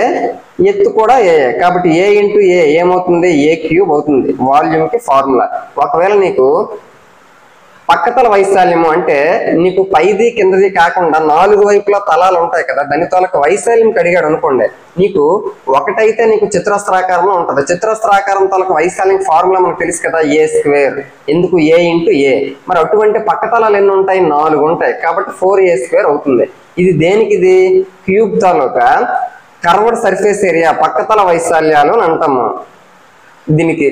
ఎత్తు కూడా ఏ. కాబట్టి ఏ ఇంటూ ఏ ఏమవుతుంది? ఏ క్యూబ్ అవుతుంది వాల్యూమ్ కి ఫార్ములా. ఒకవేళ నీకు పక్కతల వైశాల్యము అంటే నీకు పైది కిందది కాకుండా 4 వైపుల తలాలు ఉంటాయి కదా, దాని తాలూకు వైశాల్యం అడిగాడు అనుకోండి, నీకు ఒకటైతే నీకు చతురస్రాకారంలో ఉంటుంది. చతురస్రాకారం తాలూకు వైశాల్యం ఫార్ములా మనకు తెలుసు కదా, A². ఎందుకు? ఏ ఇంటూ ఏ. మరి అటువంటి పక్కతలాలు ఎన్ని ఉంటాయి? 4 ఉంటాయి. కాబట్టి 4A² అవుతుంది. ఇది దేనికి? ఇది క్యూబ్ తాలూకా కర్వ్డ్ సర్ఫేస్ ఏరియా, పక్కతల వైశాల్యాలు అని అంటాము దీనికి.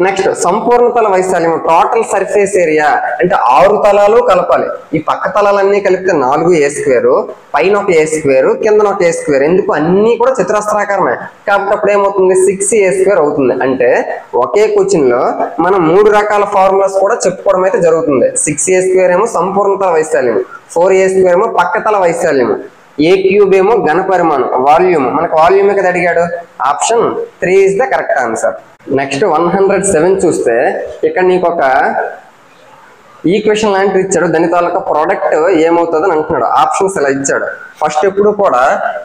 నెక్స్ట్ సంపూర్ణ తల వైశాల్యం టోటల్ సర్ఫేస్ ఏరియా అంటే 6 తలాలు కలపాలి. ఈ పక్క తలాలన్నీ కలిపితే 4A², పైన ఒక A², కిందన ఒక A². ఎందుకు? అన్ని కూడా చతురస్రాకారమే. కాబట్టి అప్పుడు ఏమవుతుంది? 6A² అవుతుంది. అంటే ఒకే క్వశ్చన్ లో మనం 3 రకాల ఫార్ములాస్ కూడా చెప్పుకోవడం అయితే జరుగుతుంది. 6A² ఏమో సంపూర్ణ తల వైశాల్యం, 4A² ఏమో పక్కతల వైశాల్యం, ఏ క్యూబ్ ఏమో ఘన పరిమాణం వాల్యూమ్. మనకు వాల్యూమ్ కదా అడిగాడు. Option 3 is the correct answer. Next 107 చూస్తే ఇక్కడ నీకు ఒక ఈక్వేషన్ లాంటిది ఇచ్చాడు. దాని తాలూకా ప్రోడక్ట్ ఏమవుతుందని అంటున్నాడు. ఆప్షన్స్ ఇలా ఇచ్చాడు. ఫస్ట్ ఎప్పుడు కూడా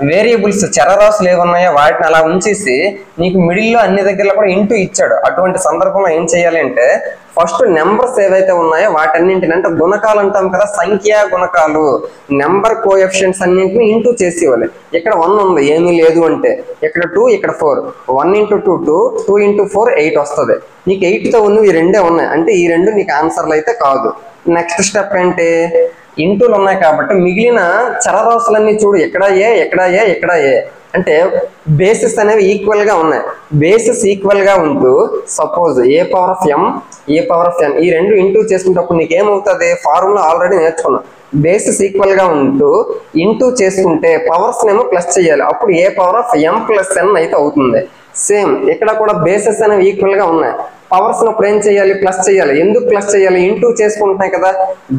వేరియబుల్స్ చరరాశులు ఏమున్నాయో వాటిని అలా ఉంచేసి నీకు మిడిల్లో అన్ని దగ్గరలో కూడా ఇంటూ ఇచ్చాడు. అటువంటి సందర్భంలో ఏం చేయాలి అంటే ఫస్ట్ నెంబర్స్ ఏవైతే ఉన్నాయో వాటన్నింటిని అంటే గుణకాలు అంటాం కదా, సంఖ్యా గుణకాలు, నెంబర్ కోఎఫిషియెంట్స్ అన్నింటిని ఇంటూ చేసేవాళ్ళు. ఇక్కడ 1 ఉంది, ఏమీ లేదు అంటే ఇక్కడ 2, ఇక్కడ 4. 1 × 2 2, 2 × 4 8 వస్తుంది. నీకు 8తో ఉన్నవి ఈ రెండే ఉన్నాయి అంటే ఈ రెండు నీకు ఆన్సర్లు అయితే కాదు. నెక్స్ట్ స్టెప్ ఏంటి? ఇంటూలు ఉన్నాయి కాబట్టి మిగిలిన చరరాశులన్నీ చూడు, ఎక్కడ ఏ, ఎక్కడ ఏ, ఎక్కడ ఏ అంటే బేసిస్ అనేవి ఈక్వల్ గా ఉన్నాయి. బేసిస్ ఈక్వల్ గా ఉంటూ సపోజ్ A⁴m, A⁴n ఈ రెండు ఇంటూ చేసుకునేటప్పుడు నీకు ఏమవుతుంది? ఫార్ములా ఆల్రెడీ నేర్చుకున్నాం. బేసిస్ ఈక్వల్ గా ఉంటూ ఇంటూ చేసుకుంటే పవర్స్ నేమో ప్లస్ చేయాలి. అప్పుడు A⁴m+n అయితే అవుతుంది. సేమ్ ఇక్కడ కూడా బేసిస్ అనేవి ఈక్వల్ గా ఉన్నాయి. పవర్స్ అప్పుడు ఏం చేయాలి? ప్లస్ చేయాలి. ఎందుకు ప్లస్ చేయాలి? ఇంటూ చేసుకుంటున్నాయి కదా.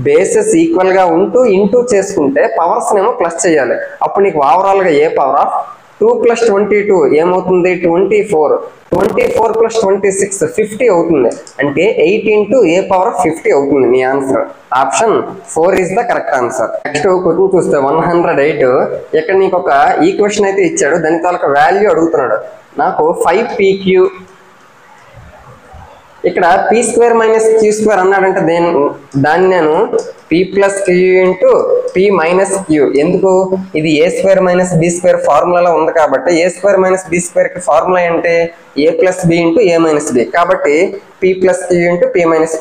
బేసెస్ ఈక్వల్ గా ఉంటూ ఇంటూ చేసుకుంటే పవర్స్ నేమో ప్లస్ చేయాలి. అప్పుడు నీకు ఓవరాల్ గా A⁴2 + 22 ఏమవుతుంది? 24. 24 + 26 50 అవుతుంది. అంటే 8 × A⁴50 అవుతుంది మీ answer. Option 4 is the correct answer. Next question చూస్తే 108 ఇక్కడ నీకు ఒక ఈక్వేషన్ అయితే ఇచ్చాడు. దాని తాలూకా వాల్యూ అడుగుతున్నాడు. నాకు 5PQ ఇక్కడ P² - Q² అన్నాడంటే దాన్ని నేను P + Q × P - Q. ఎందుకు? ఇది A² - B² ఫార్ములాలో ఉంది కాబట్టి A² - B² కి ఫార్ములా అంటే A + B × A - B. కాబట్టి P + Q × P - Q.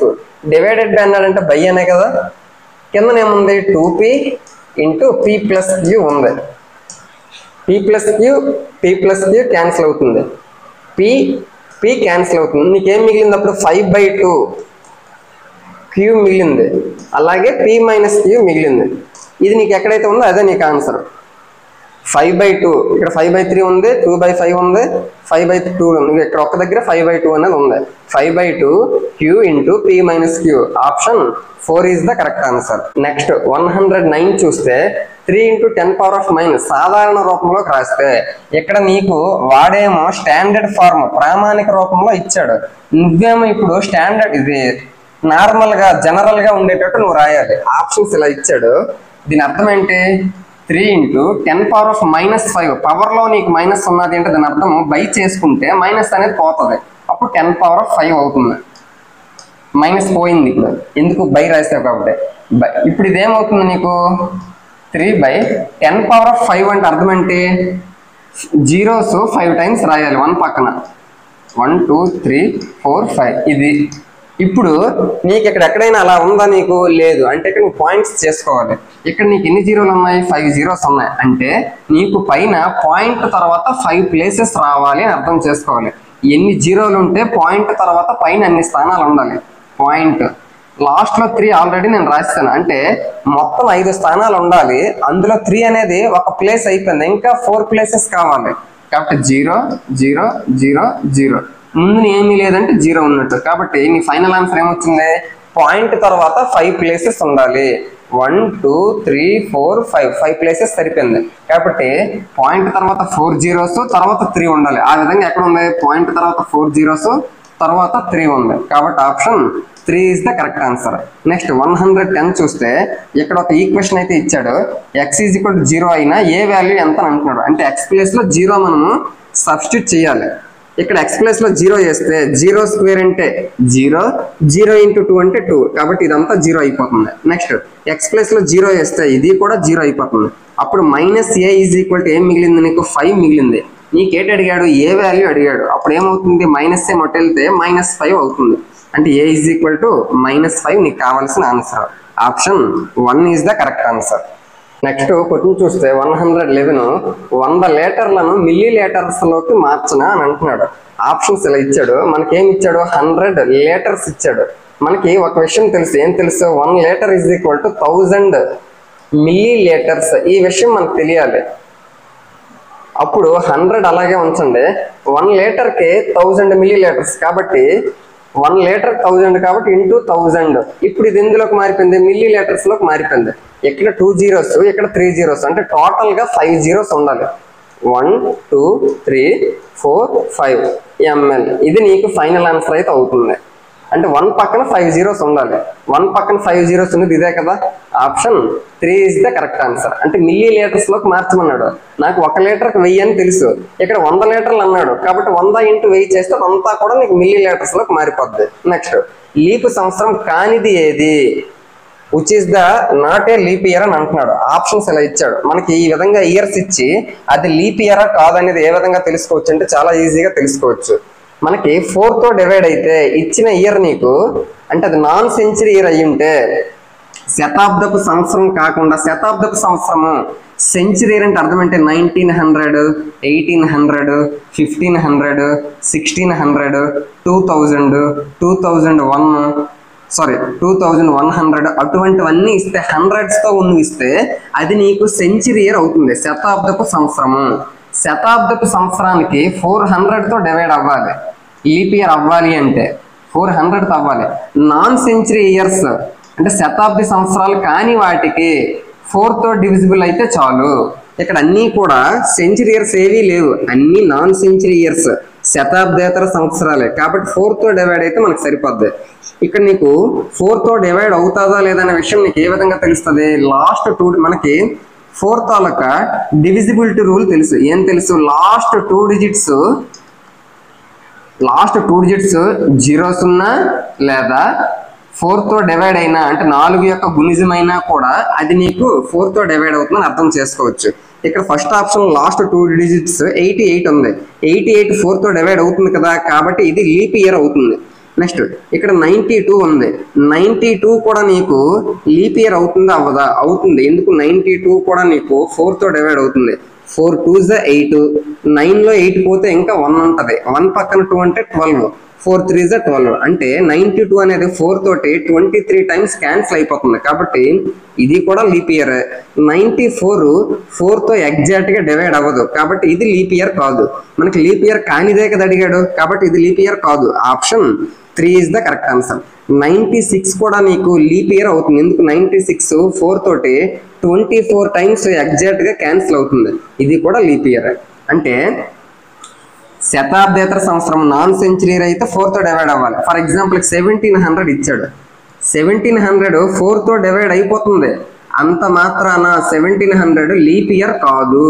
Divided by అన్నాడంటే బై అనే కదా. కిందనేముంది? 2P × P + Q ఉంది. P + Q క్యాన్సిల్ అవుతుంది. P క్యాన్సిల్ అవుతుంది. నీకేం మిగిలింది అప్పుడు? 5/2 Q మిగిలింది. అలాగే P - Q మిగిలింది. ఇది నీకు ఎక్కడైతే ఉందో అదే నీకు ఆన్సర్. 5/2 ఇక్కడ 5/3 ఉంది, 2/5 ఉంది, 5/2 ఉంది. ఇక్కడ ఒక్క దగ్గర 5/2 అనేది ఉంది. 5/2 Q × P - Q. Option 4 is the correct answer. Next 109 చూస్తే 3 × 10⁻⁻⁻ సాధారణ రూపంలోకి రాస్తే ఇక్కడ నీకు వాడేమో స్టాండర్డ్ ఫార్మ్ ప్రామాణిక రూపంలో ఇచ్చాడు. నువ్వేమో ఇప్పుడు స్టాండర్డ్ ఇది నార్మల్ గా జనరల్ గా ఉండేటట్టు నువ్వు రాయాలి. ఆప్షన్స్ ఇలా ఇచ్చాడు. దీని అర్థం ఏంటి? 3 × 10⁻⁻5 పవర్ లో నీకు మైనస్ ఉన్నది అంటే దాని అర్థం బై చేసుకుంటే మైనస్ అనేది పోతుంది. అప్పుడు 10⁻5 అవుతుంది. మైనస్ పోయింది ఇప్పుడు, ఎందుకు? బై రాస్తావు కాబట్టి. ఇప్పుడు ఇదేమవుతుంది నీకు? 3/10⁻5 అంటే అర్థం ఏంటి? జీరోస్ 5 టైమ్స్ రాయాలి 1 పక్కన. 1 2 3 4 5 ఇది. ఇప్పుడు నీకు ఇక్కడ ఎక్కడైనా అలా ఉందా? నీకు లేదు అంటే ఇక్కడ నువ్వు పాయింట్స్ చేసుకోవాలి. ఇక్కడ నీకు ఎన్ని జీరోలు ఉన్నాయి? 5 జీరోస్ ఉన్నాయి. అంటే నీకు పైన పాయింట్ తర్వాత 5 ప్లేసెస్ రావాలి అని అర్థం చేసుకోవాలి. ఎన్ని జీరోలు ఉంటే పాయింట్ తర్వాత పైన అన్ని స్థానాలు ఉండాలి. పాయింట్ లాస్ట్ లో 3 ఆల్రెడీ నేను రాస్తాను. అంటే మొత్తం 5 స్థానాలు ఉండాలి. అందులో 3 అనేది ఒక ప్లేస్ అయిపోయింది, ఇంకా 4 ప్లేసెస్ కావాలి. కాబట్టి 0 0 0 0 ముందు ఏమీ లేదంటే 0 ఉన్నట్టు. కాబట్టి నీ ఫైనల్ ఆన్సర్ ఏమొచ్చింది? పాయింట్ తర్వాత 5 ప్లేసెస్ ఉండాలి. 1 2 3 4 5 ప్లేసెస్ సరిపోయింది. కాబట్టి పాయింట్ తర్వాత 4 జీరోస్ తర్వాత 3 ఉండాలి. ఆ విధంగా ఎక్కడ ఉంది? పాయింట్ తర్వాత 4 జీరోస్ తర్వాత 3 ఉంది. కాబట్టి option 3 is the correct answer. Next 110 చూస్తే ఇక్కడ ఒక ఈక్వేషన్ అయితే ఇచ్చాడు. x ఈజ్ ఈక్వల్ టు 0 అయినా ఏ వాల్యూ ఎంత అని అంటున్నాడు. అంటే x ప్లేస్ లో 0 మనము సబ్స్టిట్యూట్ చేయాలి. ఇక్కడ x ప్లేస్ లో 0 చేస్తే 0 స్క్వేర్ అంటే 0, 0 ఇంటూ 2 అంటే 2. కాబట్టి ఇదంతా 0 అయిపోతుంది. నెక్స్ట్ x ప్లేస్ లో 0 చేస్తే ఇది కూడా 0 అయిపోతుంది. అప్పుడు minus a is equal to ఏం మిగిలింది? నీకు 5 మిగిలింది. నీకేటి అడిగాడు? ఏ వాల్యూ అడిగాడు. అప్పుడు ఏమవుతుంది? మైనస్ ఏ మొట్ట వెళ్తే -5 అవుతుంది. అంటే a ఈజ్ ఈక్వల్ టు -5 నీకు కావాల్సిన answer. Option 1 is the correct answer. Next question చూస్తే 111 100 లీటర్లను మిల్లీ లీటర్స్ లోకి మార్చనా అని అంటున్నాడు. ఆప్షన్స్ ఇలా ఇచ్చాడు. మనకి ఏమి ఇచ్చాడు? 100 లీటర్స్ ఇచ్చాడు. మనకి ఒక విషయం తెలుసు. ఏం తెలుసు? 1 litre is equal to 1000 milli litres. ఈ విషయం మనకు తెలియాలి. అప్పుడు 100 అలాగే ఉంచండి. 1 లీటర్కి 1000 మిల్లీ లీటర్స్. కాబట్టి 1 లీటర్ 1000 కాబట్టి ఇంటూ 1000. ఇప్పుడు ఇది ఎందులోకి మారిపోయింది? మిల్లీ లీటర్స్ లోకి మారిపోయింది. ఇక్కడ 2 జీరోస్, ఇక్కడ 3 జీరోస్. అంటే టోటల్ గా 5 జీరోస్ ఉండాలి. 1 2 3 4 5 ml. ఇది నీకు ఫైనల్ ఆన్సర్ అయితే అవుతుంది. అంటే 1 పక్కన 5 జీరోస్ ఉండాలి. 1 పక్కన 5 జీరోస్ ఉన్నది ఇదే కదా. Option 3 is the correct answer. అంటే మిల్లీ లీటర్స్ లోకి మార్చమన్నాడు. నాకు 1 లీటర్కి 1000 అని తెలుసు. ఇక్కడ 100 లీటర్లు అన్నాడు. కాబట్టి 100 ఇంటూ 1000 చేస్తే అంతా కూడా నీకు మిల్లీ లీటర్స్ లోకి మారిపోద్ది. నెక్స్ట్ లీప్ సంవత్సరం కానిది ఏది? Which is the not a leap year అని అంటున్నాడు. ఆప్షన్స్ ఇలా ఇచ్చాడు. మనకి ఈ విధంగా ఇయర్స్ ఇచ్చి అది లీప్ ఇయరా కాదనేది ఏ విధంగా తెలుసుకోవచ్చు అంటే చాలా ఈజీగా తెలుసుకోవచ్చు. మనకి 4 తో డివైడ్ అయితే ఇచ్చిన ఇయర్ నీకు అంటే అది నాన్ సెంచరీ ఇయర్ అయ్యి ఉంటే, శతాబ్దపు సంవత్సరం కాకుండా శతాబ్దపు సంవత్సరము, సెంచరీ ఇయర్ అంటే అర్థం అంటే 1900 1800 1500 1600 2000 2001 2100 అటువంటివన్నీ ఇస్తే హండ్రెడ్స్ తో ఉన్నవి ఇస్తే అది నీకు సెంచరీ ఇయర్ అవుతుంది. శతాబ్దపు సంవత్సరము. శతాబ్దపు సంవత్సరానికి 400 తో డివైడ్ అవ్వాలి. లీప్ ఇయర్ అవ్వాలి అంటే 400 తో అవ్వాలి. నాన్ సెంచరీ ఇయర్స్ అంటే శతాబ్ది సంవత్సరాలు కాని వాటికి 4 తో డివిజిబుల్ అయితే చాలు. ఇక్కడ అన్నీ కూడా సెంచరీ ఇయర్స్ ఏవీ లేవు, అన్ని నాన్ సెంచరీ ఇయర్స్, శతాబ్దేతర సంవత్సరాలే. కాబట్టి 4 తో డివైడ్ అయితే మనకు సరిపోద్ది. ఇక్కడ నీకు 4 తో డివైడ్ అవుతుందా లేదనే విషయం నీకు ఏ విధంగా తెలుస్తుంది? లాస్ట్ 2 మనకి 4 తాలూకా డివిజిబిలిటీ రూల్ తెలుసు. ఏం తెలుసు? లాస్ట్ 2 డిజిట్స్ జీరోస్ ఉన్నా లేదా 4 తో డివైడ్ అయినా అంటే 4 యొక్క గుణిజమైనా కూడా అది నీకు 4 తో డివైడ్ అవుతుందని అర్థం చేసుకోవచ్చు. ఇక్కడ ఫస్ట్ ఆప్షన్ లాస్ట్ 2 డిజిట్స్ 88 ఉంది. 88 4 తో డివైడ్ అవుతుంది కదా, కాబట్టి ఇది లీప్ ఇయర్ అవుతుంది. నెక్స్ట్ ఇక్కడ 92 ఉంది. 92 కూడా నీకు లీప్ ఇయర్ అవుతుందా అవ్వదా? అవుతుంది. ఎందుకు? 92 కూడా నీకు 4 తో డివైడ్ అవుతుంది. 4 2s 8, 9 లో 8 పోతే ఇంకా 1 ఉంటది. 1 పక్కన 2 అంటే 12, 4 3s 12. అంటే 92 అనేది 4 తోటి 23 టైమ్స్ క్యాన్సిల్ అయిపోతుంది. కాబట్టి ఇది కూడా లీప్ ఇయర్. 94 4 తో ఎగ్జాక్ట్ గా డివైడ్ అవ్వదు. కాబట్టి ఇది లీప్ ఇయర్ కాదు. మనకి లీప్ ఇయర్ కానిదే కదా అడిగాడు, కాబట్టి ఇది లీప్ ఇయర్ కాదు. Option 3 is the correct answer. 96 కూడా నీకు లీప్ ఇయర్ అవుతుంది. ఎందుకు? 96 4 తోటి 24 టైమ్స్ ఎగ్జాక్ట్ గా క్యాన్సిల్ అవుతుంది. ఇది కూడా లీప్ ఇయర్. అంటే శతాబ్దేతర సంవత్సరం నాన్ సెంచరీ ఇయర్ అయితే 4 తో డివైడ్ అవ్వాలి. ఫర్ ఎగ్జాంపుల్ 1700 ఇచ్చాడు. 1700 4 తో డివైడ్ అయిపోతుంది. అంత మాత్రాన 1700 లీప్ ఇయర్ కాదు.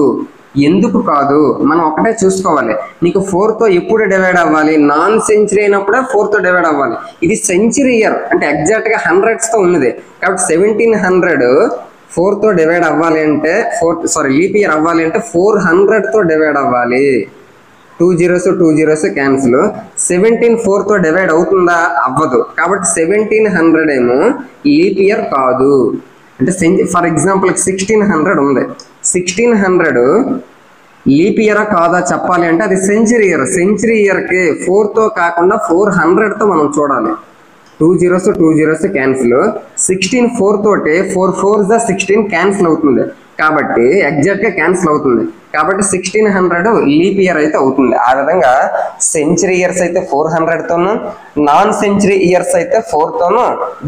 ఎందుకు కాదు? మనం ఒకటే చూసుకోవాలి. నీకు 4 తో ఎప్పుడు డివైడ్ అవ్వాలి? నాన్ సెంచరీ అయినప్పుడే 4 తో డివైడ్ అవ్వాలి. ఇది సెంచరీ ఇయర్ అంటే ఎగ్జాక్ట్ గా హండ్రెడ్స్ తో ఉన్నది. కాబట్టి 1700 4 తో డివైడ్ అవ్వాలి అంటే లీప్ ఇయర్ అవ్వాలి అంటే 400 తో డివైడ్ అవ్వాలి. 2 zeros క్యాన్సిల్. 17 4తో డివైడ్ అవుతుందా? అవ్వదు. కాబట్టి 1700 ఏమో లీప్ ఇయర్ కాదు. అంటే ఫర్ ఎగ్జాంపుల్ 1600 ఉంది. 1600 లీప్ ఇయరా కాదా చెప్పాలి అంటే అది సెంచరీ ఇయర్. సెంచరీ ఇయర్కి 4తో కాకుండా 400తో మనం చూడాలి. 2 zeros క్యాన్సిల్. 16 4 తోటి 4 4s 16 క్యాన్సిల్ అవుతుంది. కాబట్టి ఎగ్జాక్ట్గా క్యాన్సిల్ అవుతుంది. కాబట్టి 1600 లీప్ ఇయర్ అయితే అవుతుంది. ఆ విధంగా సెంచరీ ఇయర్స్ అయితే 400తోనూ, నాన్ సెంచరీ ఇయర్స్ అయితే 4తోనూ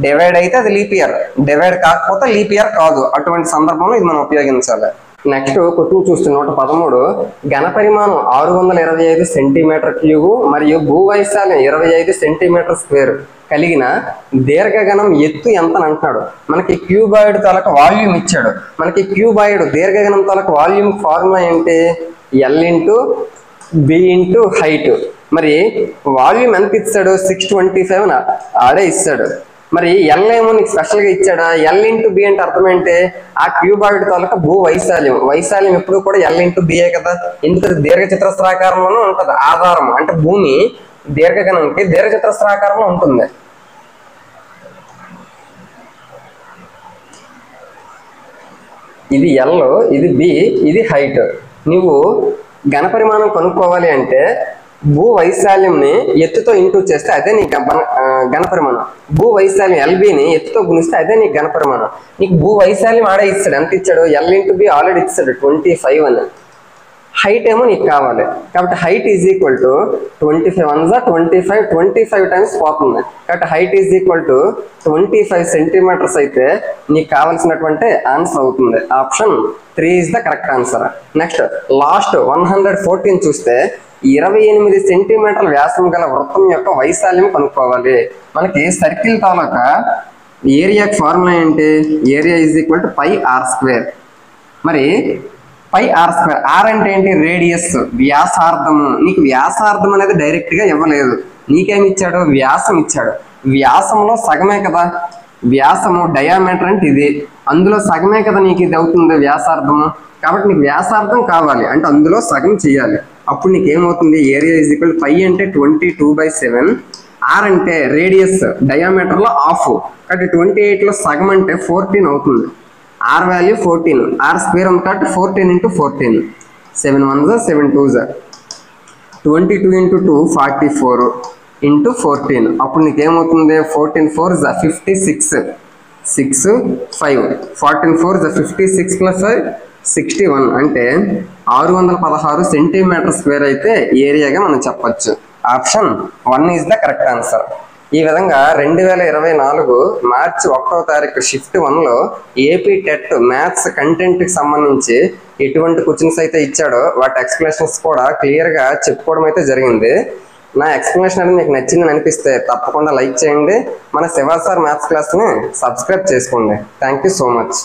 డివైడ్ అయితే అది లీప్ ఇయర్, డివైడ్ కాకపోతే లీప్ ఇయర్ కాదు. అటువంటి సందర్భంలో ఇది మనం ఉపయోగించాలి. నెక్స్ట్ క్వశ్చన్ చూస్తే 113. ఘన పరిమాణం 625 సెంటీమీటర్ క్యూబ్ మరియు భూవైశాల్యం 25 సెంటీమీటర్ స్క్వేర్ కలిగిన దీర్ఘగణం ఎత్తు ఎంత అని అంటున్నాడు. మనకి క్యూబాయిడ్ తాలూకు వాల్యూమ్ ఇచ్చాడు. మనకి క్యూబాయిడ్ దీర్ఘగణం తాలూకు వాల్యూమ్ ఫార్ములా ఏంటి? L into B into height. మరి వాల్యూమ్ ఎంత ఇచ్చాడు? 625 ఆడే ఇస్తాడు. మరి L ఏమో నీకు స్పెషల్గా ఇచ్చాడా? L ఇంటూ B అంటే అర్థం ఏంటి? ఆ క్యూబాయిడ్ తాలూకా భూ వైశాల్యం. వైశాల్యం ఎప్పుడు కూడా L ఇంటూ బిఏ కదా. ఎందుకంటే దీర్ఘచతురస్రాకారంలోనే ఉంటుంది. ఆధారం అంటే భూమి దీర్ఘగణంకి దీర్ఘచతురస్రాకారంలో ఉంటుంది. ఇది L, ఇది B, ఇది హైట్. నువ్వు ఘన పరిమాణం కనుక్కోవాలి అంటే భూ వైశాల్యంని ఎత్తుతో ఇంటూ చేస్తే అదే నీ ఘన పరిమాణం. భూ వైశాల్యం LBని ఎత్తుతో గుణిస్తే అదే నీ ఘన పరిమాణం. నీకు భూ వైశాల్యం ఆడే ఇస్తాడు. ఎంత ఇచ్చాడు? L ఇంటూ B ఆల్రెడీ ఇస్తాడు 25 అని. హైట్ ఏమో నీకు కావాలి. కాబట్టి height is equal to 25 1 25 times పోతుంది. కాబట్టి height is equal to 25 centimetres అయితే నీకు కావాల్సినటువంటి ఆన్సర్ అవుతుంది. Option 3 is the correct answer. Next last 114 చూస్తే 28 సెంటీమీటర్ల వ్యాసం గల వృత్తం యొక్క వైశాల్యం కనుక్కోవాలి. మనకి సర్కిల్ తాలూకా ఏరియాకి ఫార్ములా ఏంటి? Area is equal to pi R square. మరి పై ఆర్ స్క్వేర్. ఆర్ అంటే ఏంటి? రేడియస్, వ్యాసార్థము. నీకు వ్యాసార్థం అనేది డైరెక్ట్గా ఇవ్వలేదు. నీకేమి ఇచ్చాడు? వ్యాసం ఇచ్చాడు. వ్యాసంలో సగమే కదా. వ్యాసము డయామీటర్ అంటే ఇది, అందులో సగమే కదా నీకు ఇది అవుతుంది వ్యాసార్థము. కాబట్టి నీకు వ్యాసార్థం కావాలి అంటే అందులో సగం చేయాలి. అప్పుడు నీకు ఏమవుతుంది? ఏరియా ఈజ్ ఈక్వల్ పై అంటే 22/7. ఆర్ అంటే రేడియస్, డయామీటర్లో హాఫ్. కాబట్టి 28లో సగం అంటే 14 అవుతుంది. ఆర్ వాల్యూ 14, ఆర్ స్క్వేర్ ఉంది కాబట్టి 14 into 14. 7 1s 7 2s 22 into 2 44 into 14. అప్పుడు నీకేమవుతుంది? 14 4s 56, 6 5, 14 4s 56 + 5 61 అంటే 616 సెంటీమీటర్ స్క్వేర్ అయితే ఏరియాగా మనం చెప్పచ్చు. Option 1 is the correct answer. ఈ విధంగా 2024 మార్చి 1వ తారీఖు షిఫ్ట్ 1లో ఏపీ టెట్ మ్యాథ్స్ కంటెంట్కి సంబంధించి ఎటువంటి క్వశ్చన్స్ అయితే ఇచ్చాడో వాటి ఎక్స్ప్లెనేషన్స్ కూడా క్లియర్గా చెప్పుకోవడం అయితే జరిగింది. నా ఎక్స్ప్లెనేషన్ అనేది మీకు నచ్చిందని అనిపిస్తే తప్పకుండా లైక్ చేయండి. మన శివ సార్ మ్యాథ్స్ క్లాస్ని సబ్స్క్రైబ్ చేసుకోండి. Thank you so much.